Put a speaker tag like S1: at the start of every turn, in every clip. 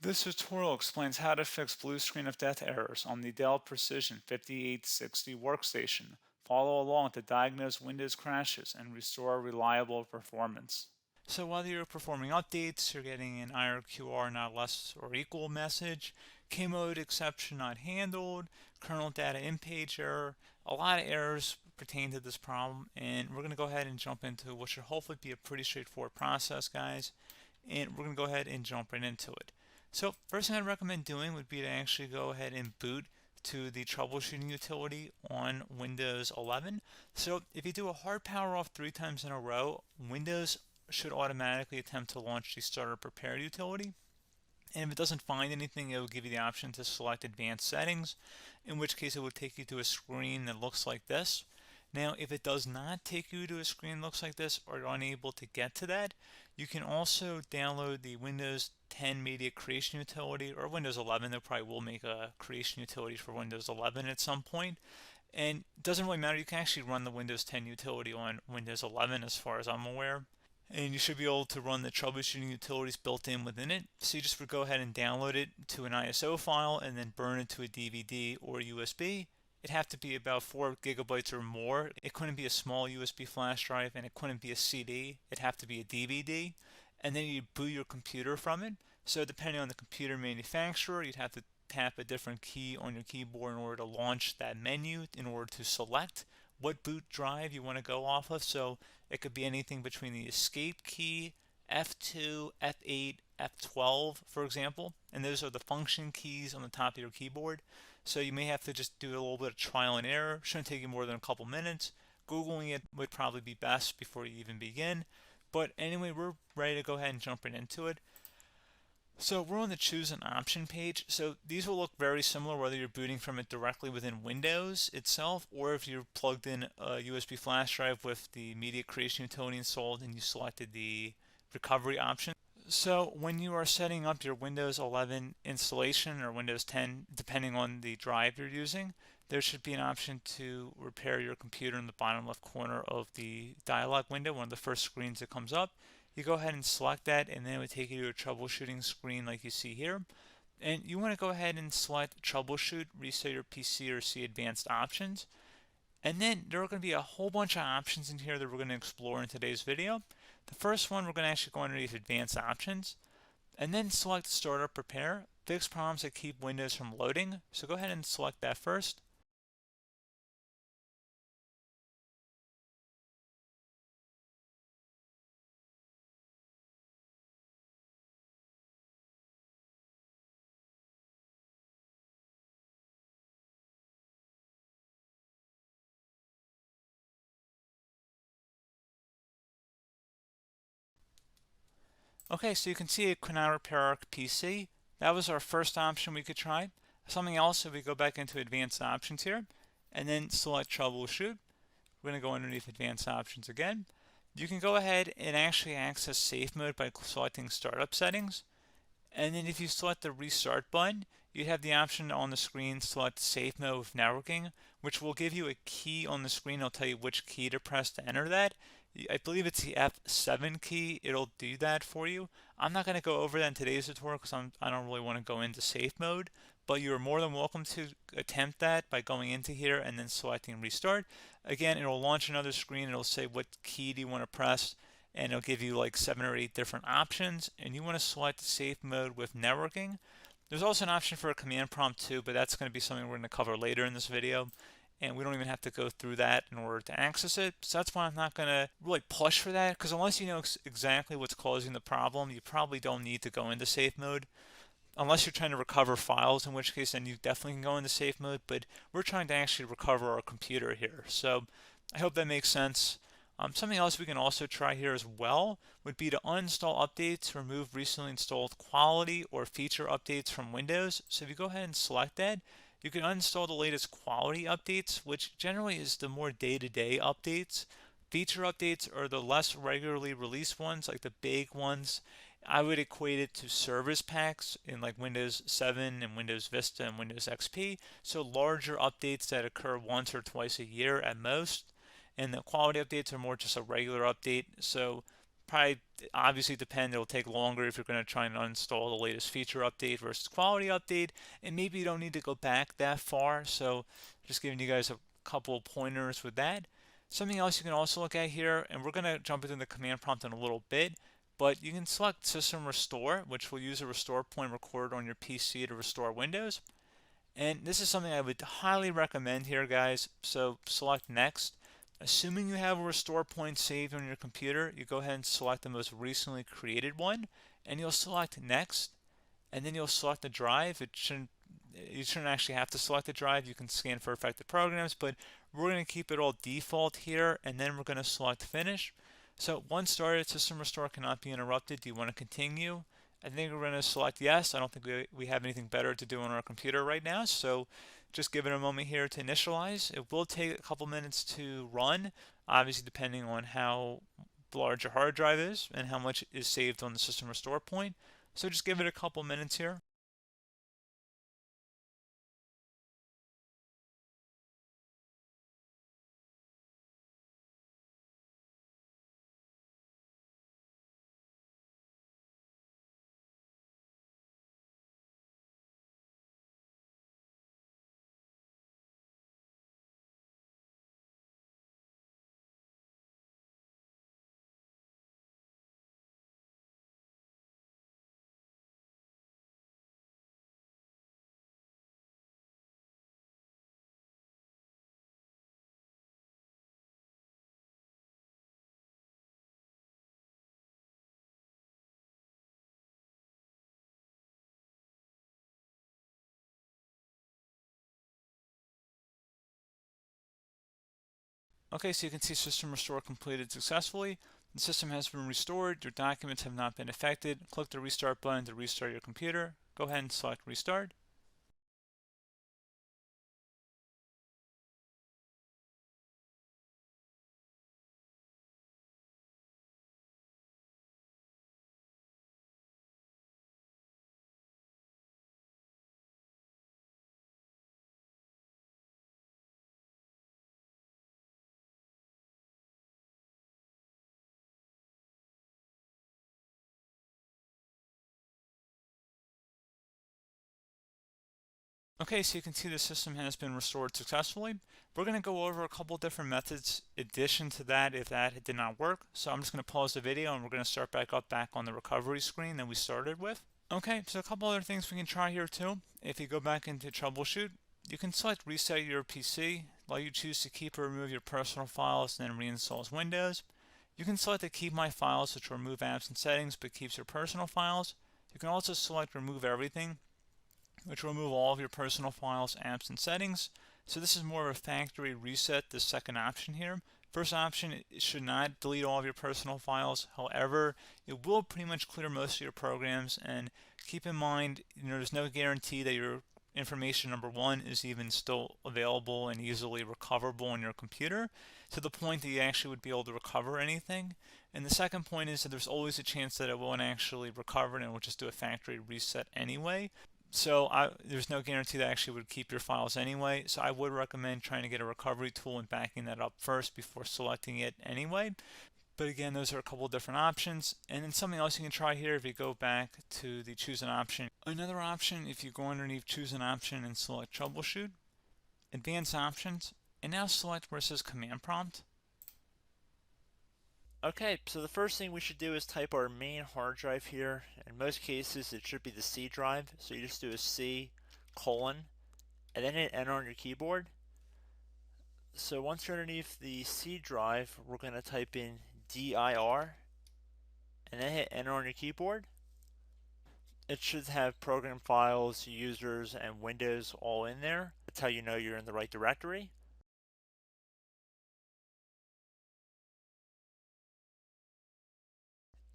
S1: This tutorial explains how to fix blue screen of death errors on the Dell Precision 5860 workstation. Follow along to diagnose Windows crashes and restore reliable performance. So while you're performing updates, you're getting an IRQR not less or equal message, K-mode exception not handled, kernel data in page error. A lot of errors pertain to this problem, and we're going to go ahead and jump into what should hopefully be a pretty straightforward process, guys. And we're going to go ahead and jump right into it. So first thing I'd recommend doing would be to actually go ahead and boot to the troubleshooting utility on Windows 11. So if you do a hard power off 3 times in a row, Windows should automatically attempt to launch the starter prepared utility. And if it doesn't find anything, it will give you the option to select advanced settings, in which case it will take you to a screen that looks like this. Now, if it does not take you to a screen that looks like this, or you're unable to get to that, you can also download the Windows 10 Media Creation Utility, or Windows 11. They probably will make a creation utility for Windows 11 at some point. And it doesn't really matter. You can actually run the Windows 10 utility on Windows 11 as far as I'm aware. And you should be able to run the troubleshooting utilities built in within it. So you just would go ahead and download it to an ISO file and then burn it to a DVD or USB. It'd have to be about 4 gigabytes or more. It couldn't be a small USB flash drive, and it couldn't be a CD. It'd have to be a DVD. And then you'd boot your computer from it. So depending on the computer manufacturer, you'd have to tap a different key on your keyboard in order to launch that menu, in order to select what boot drive you want to go off of. So it could be anything between the escape key, F2, F8, F12, for example. And those are the function keys on the top of your keyboard. So you may have to just do a little bit of trial and error. Shouldn't take you more than a couple minutes. Googling it would probably be best before you even begin. But anyway, we're ready to go ahead and jump right into it. So we're on the choose an option page. So these will look very similar whether you're booting from it directly within Windows itself, or if you're plugged in a USB flash drive with the media creation utility installed and you selected the recovery option. So when you are setting up your Windows 11 installation or Windows 10, depending on the drive you're using, there should be an option to repair your computer in the bottom left corner of the dialog window, one of the first screens that comes up. You go ahead and select that, and then it would take you to a troubleshooting screen like you see here. And you want to go ahead and select troubleshoot, reset your PC, or see advanced options. And then there are going to be a whole bunch of options in here that we're going to explore in today's video. The first one, we're going to actually go underneath advanced options, and then select startup prepare, fix problems that keep Windows from loading. So go ahead and select that first. Okay, so you can see it could now repair our PC. That was our first option we could try. Something else, if we go back into advanced options here, and then select troubleshoot, we're going to go underneath advanced options again. You can go ahead and actually access safe mode by selecting startup settings. And then if you select the restart button, you have the option on the screen select safe mode with networking, which will give you a key on the screen. It'll tell you which key to press to enter that. I believe it's the F7 key. It'll do that for you. I'm not going to go over that in today's tutorial because I don't really want to go into safe mode, but you're more than welcome to attempt that by going into here and then selecting restart. Again, it'll launch another screen. It'll say what key do you want to press, and it'll give you like 7 or 8 different options, and you want to select safe mode with networking. There's also an option for a command prompt too, but that's going to be something we're going to cover later in this video, and we don't even have to go through that in order to access it. So that's why I'm not going to really push for that, because unless you know exactly what's causing the problem, you probably don't need to go into safe mode. Unless you're trying to recover files, in which case then you definitely can go into safe mode, but we're trying to actually recover our computer here. So I hope that makes sense. Something else we can also try here as well would be to uninstall updates, remove recently installed quality or feature updates from Windows. So if you go ahead and select that, you can uninstall the latest quality updates, which generally is the more day-to-day updates. Feature updates are the less regularly released ones, like the big ones. I would equate it to service packs in like Windows 7 and Windows Vista and Windows XP. So larger updates that occur once or twice a year at most. And the quality updates are more just a regular update. So probably obviously depend. It'll take longer if you're going to try and uninstall the latest feature update versus quality update, and maybe you don't need to go back that far. So just giving you guys a couple pointers with that. Something else you can also look at here, and we're going to jump into the command prompt in a little bit, but you can select System Restore, which will use a restore point recorded on your PC to restore Windows. And this is something I would highly recommend here, guys. So select Next. Assuming you have a restore point saved on your computer, you go ahead and select the most recently created one, and you'll select Next, and then you'll select the drive. You shouldn't actually have to select the drive. You can scan for affected programs, but we're going to keep it all default here, and then we're going to select Finish. So once started, System Restore cannot be interrupted. Do you want to continue? I think we're going to select yes. I don't think we have anything better to do on our computer right now, so just give it a moment here to initialize. It will take a couple minutes to run, obviously depending on how large your hard drive is and how much is saved on the System Restore point. So just give it a couple minutes here. Okay, so you can see System Restore completed successfully. The system has been restored. Your documents have not been affected. Click the Restart button to restart your computer. Go ahead and select Restart. Okay, so you can see the system has been restored successfully. We're going to go over a couple different methods in addition to that if that did not work. So I'm just going to pause the video and we're going to start back up back on the recovery screen that we started with. Okay, so a couple other things we can try here too. If you go back into troubleshoot, you can select reset your PC, while you choose to keep or remove your personal files and then reinstalls Windows. You can select to keep my files, which will remove apps and settings but keeps your personal files. You can also select remove everything, which will remove all of your personal files, apps, and settings. So this is more of a factory reset, the second option here. First option, it should not delete all of your personal files. However, it will pretty much clear most of your programs. And keep in mind, there's no guarantee that your information, number one, is even still available and easily recoverable on your computer to the point that you actually would be able to recover anything. And the second point is that there's always a chance that it won't actually recover and it will just do a factory reset anyway. So there's no guarantee that actually would keep your files anyway. So I would recommend trying to get a recovery tool and backing that up first before selecting it anyway. But again, those are a couple different options. And then something else you can try here if you go back to the choose an option. Another option, if you go underneath choose an option and select troubleshoot, advanced options, and now select where it says command prompt.
S2: Okay, so the first thing we should do is type our main hard drive here. In most cases, it should be the C drive. So you just do a C colon and then hit enter on your keyboard. So once you're underneath the C drive, we're going to type in dir and then hit enter on your keyboard. It should have program files, users, and Windows all in there. That's how you know you're in the right directory.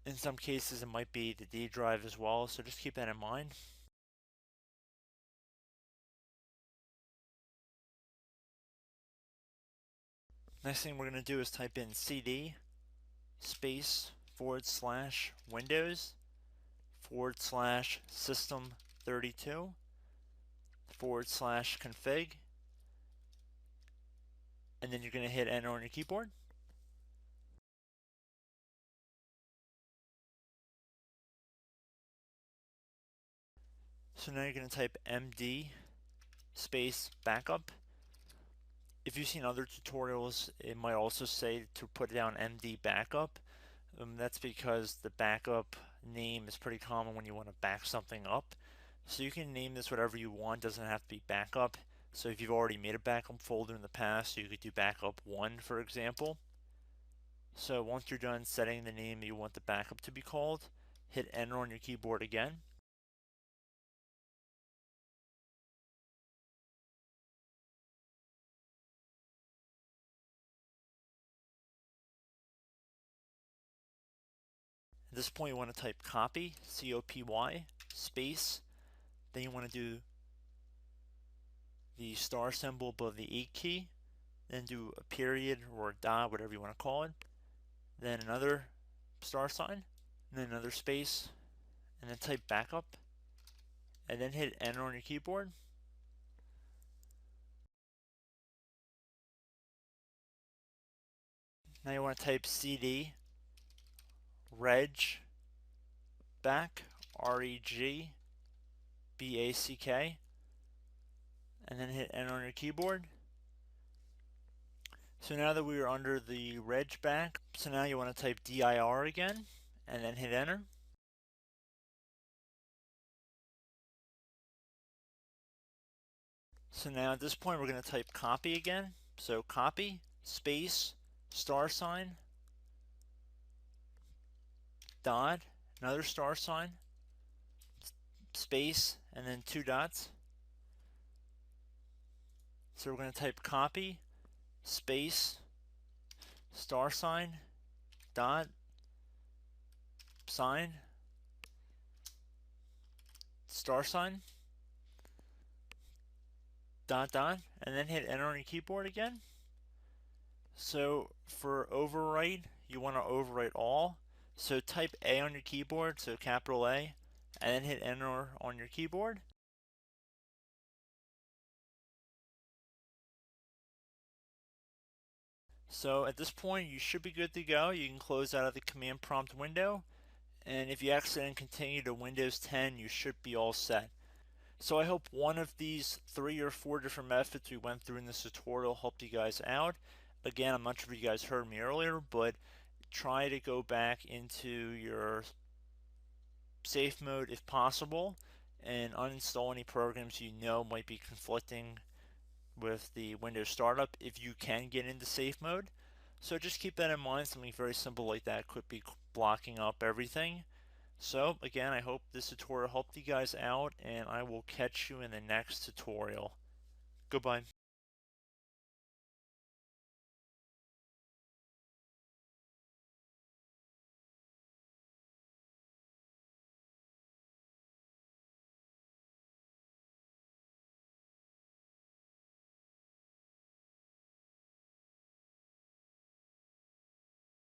S2: In some cases, it might be the D drive as well, so just keep that in mind. Next thing we're going to do is type in cd space / Windows / system 32 / config, and then you're going to hit enter on your keyboard. So now you're going to type MD space backup. If you've seen other tutorials, it might also say to put down MD backup. That's because the backup name is pretty common when you want to back something up. So you can name this whatever you want, doesn't have to be backup. So if you've already made a backup folder in the past, you could do backup 1, for example. So once you're done setting the name you want the backup to be called, hit enter on your keyboard again. At this point you want to type copy, C-O-P-Y, space, then you want to do the star symbol above the 8 key, then do a period or a dot, whatever you want to call it, then another star sign, and then another space, and then type backup, and then hit enter on your keyboard. Now you want to type CD reg back, R-E-G-B-A-C-K, and then hit enter on your keyboard. So now that we are under the reg back, so now you want to type dir again, and then hit enter. So now at this point we're going to type copy again. So copy, space, star sign, dot, another star sign, space, and then 2 dots. So we're going to type copy, space, star sign, dot, sign, star sign, dot, dot, and then hit enter on your keyboard again. So for overwrite, you want to overwrite all. So type A on your keyboard, so capital A, and then hit enter on your keyboard. So at this point you should be good to go. You can close out of the command prompt window, and if you accidentally continue to Windows 10 you should be all set. So I hope one of these 3 or 4 different methods we went through in this tutorial helped you guys out. Again, I'm not sure if you guys heard me earlier, but try to go back into your safe mode if possible and uninstall any programs you know might be conflicting with the Windows startup if you can get into safe mode. So just keep that in mind. Something very simple like that could be blocking up everything. So again, I hope this tutorial helped you guys out, and I will catch you in the next tutorial. Goodbye.